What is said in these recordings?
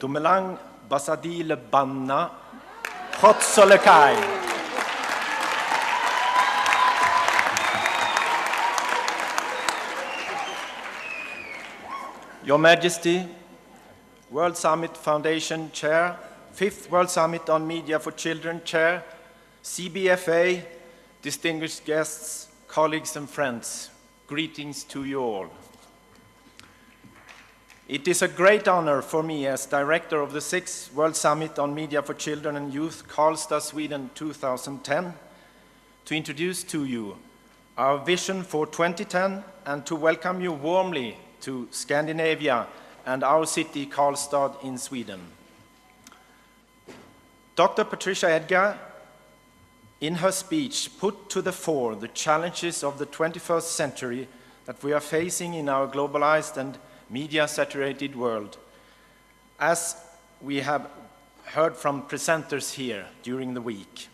Tumelang basadile banna, Hotsolekai. Your Majesty, World Summit Foundation Chair, 5th World Summit on Media for Children Chair, CBFA, distinguished guests, colleagues and friends, greetings to you all. It is a great honor for me as Director of the 6th World Summit on Media for Children and Youth, Karlstad, Sweden 2010, to introduce to you our vision for 2010 and to welcome you warmly to Scandinavia and our city, Karlstad in Sweden. Dr. Patricia Edgar, in her speech, put to the fore the challenges of the 21st century that we are facing in our globalized and media-saturated world, as we have heard from presenters here during the week.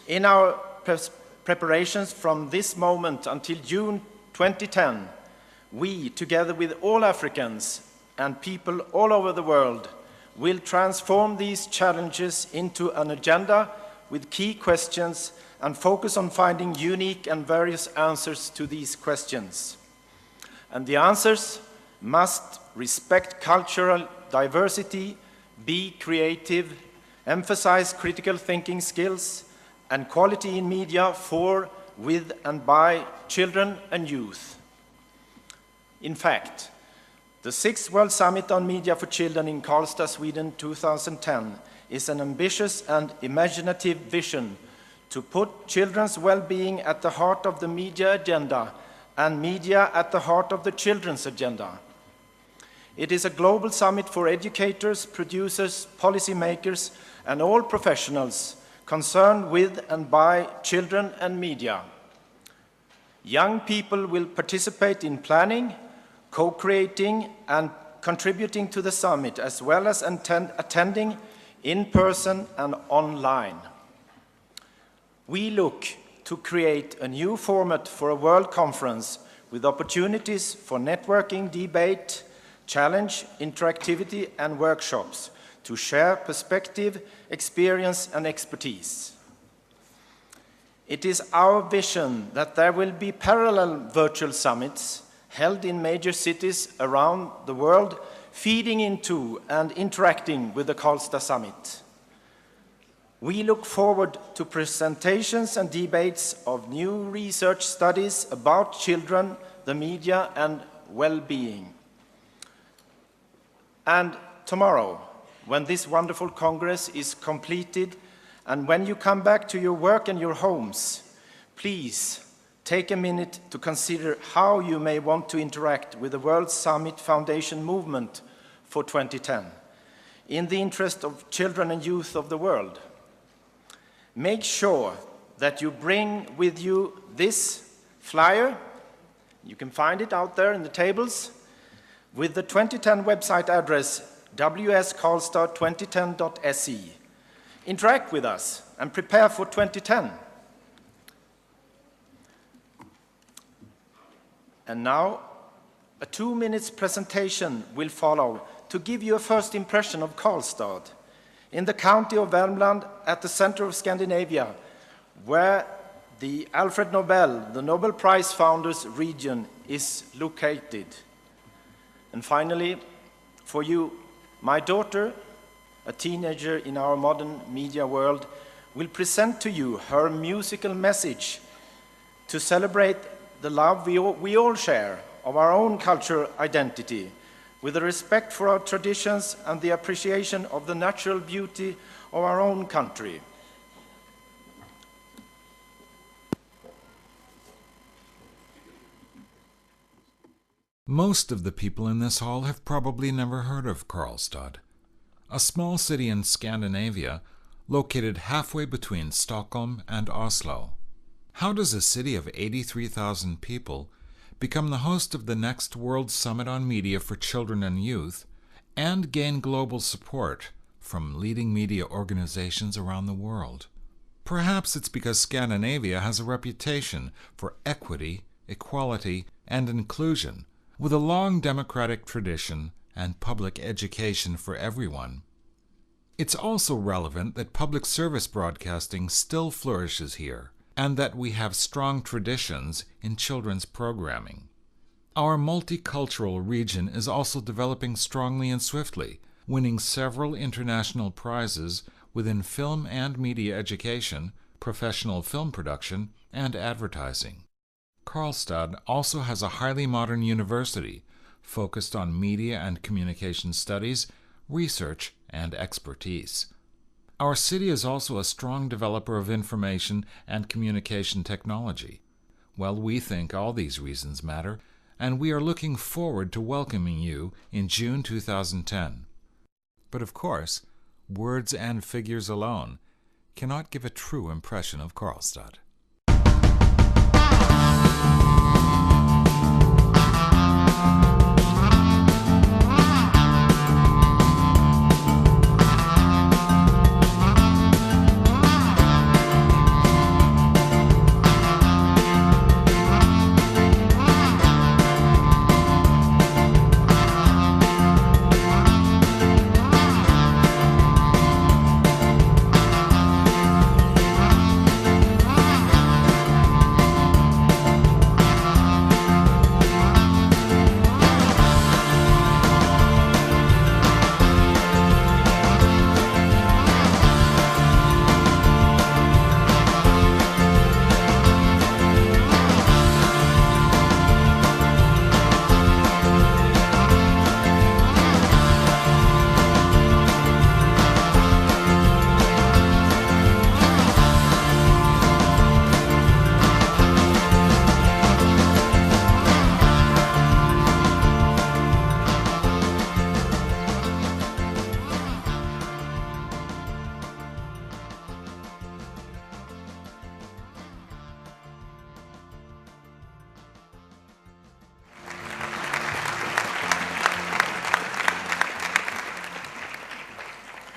In our preparations from this moment until June 2010, we, together with all Africans and people all over the world, will transform these challenges into an agenda with key questions and focus on finding unique and various answers to these questions. And the answers must respect cultural diversity, be creative, emphasize critical thinking skills, and quality in media for, with, and by children and youth. In fact, the 6th World Summit on Media for Children in Karlstad, Sweden 2010 is an ambitious and imaginative vision to put children's well-being at the heart of the media agenda and media at the heart of the children's agenda. It is a global summit for educators, producers, policymakers, and all professionals concerned with and by children and media. Young people will participate in planning, co-creating, and contributing to the summit, as well as attending in person and online. We look to create a new format for a world conference with opportunities for networking, debate, challenge, interactivity, and workshops to share perspective, experience, and expertise. It is our vision that there will be parallel virtual summits held in major cities around the world, feeding into and interacting with the Karlstad Summit. We look forward to presentations and debates of new research studies about children, the media, and well-being. And tomorrow, when this wonderful Congress is completed, and when you come back to your work and your homes, please take a minute to consider how you may want to interact with the World Summit Foundation movement for 2010, in the interest of children and youth of the world. Make sure that you bring with you this flyer, you can find it out there in the tables, with the 2010 website address wskarlstad2010.se. Interact with us and prepare for 2010. And now, a 2-minute presentation will follow to give you a first impression of Karlstad, in the county of Värmland, at the center of Scandinavia, where the Alfred Nobel, the Nobel Prize founders region, is located. And finally, for you, my daughter, a teenager in our modern media world, will present to you her musical message to celebrate the love we all share of our own cultural identity, with the respect for our traditions and the appreciation of the natural beauty of our own country. Most of the people in this hall have probably never heard of Karlstad, a small city in Scandinavia located halfway between Stockholm and Oslo. How does a city of 83,000 people become the host of the next World Summit on Media for Children and Youth and gain global support from leading media organizations around the world? Perhaps it's because Scandinavia has a reputation for equity, equality, and inclusion, with a long democratic tradition and public education for everyone. It's also relevant that public service broadcasting still flourishes here, and that we have strong traditions in children's programming. Our multicultural region is also developing strongly and swiftly, winning several international prizes within film and media education, professional film production, and advertising. Karlstad also has a highly modern university focused on media and communication studies, research, and expertise. Our city is also a strong developer of information and communication technology. Well, we think all these reasons matter, and we are looking forward to welcoming you in June 2010. But of course, words and figures alone cannot give a true impression of Karlstad.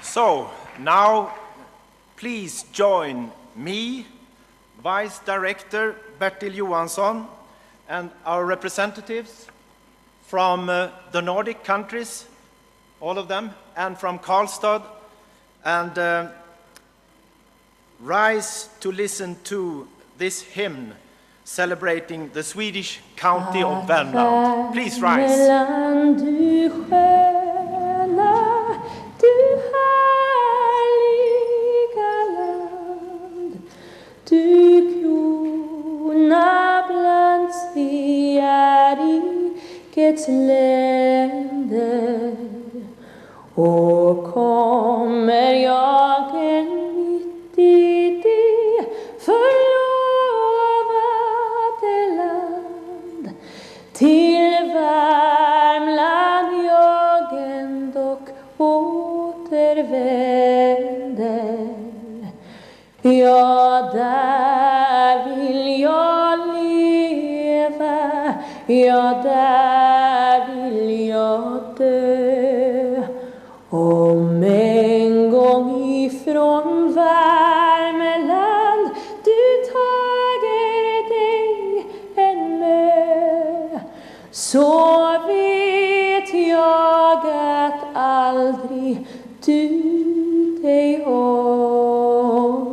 So, now please join me, Vice Director Bertil Johansson, and our representatives from the Nordic countries, all of them, and from Karlstad, and rise to listen to this hymn celebrating the Swedish county of Värmland. Please rise. Länder och kommer jag mitt i det förlovade land till Värmland jag ändock återvänder. Ja, där vill jag leva, ja, där vill jag dö. Om en gång ifrån Värmland du tager dig en mö, så vet jag att aldrig du dig ångrar.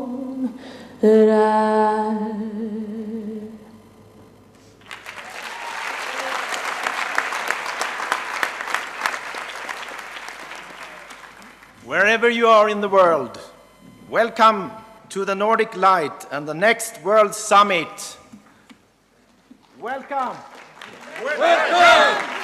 Wherever you are in the world, welcome to the Nordic Light and the next World Summit. Welcome. Welcome.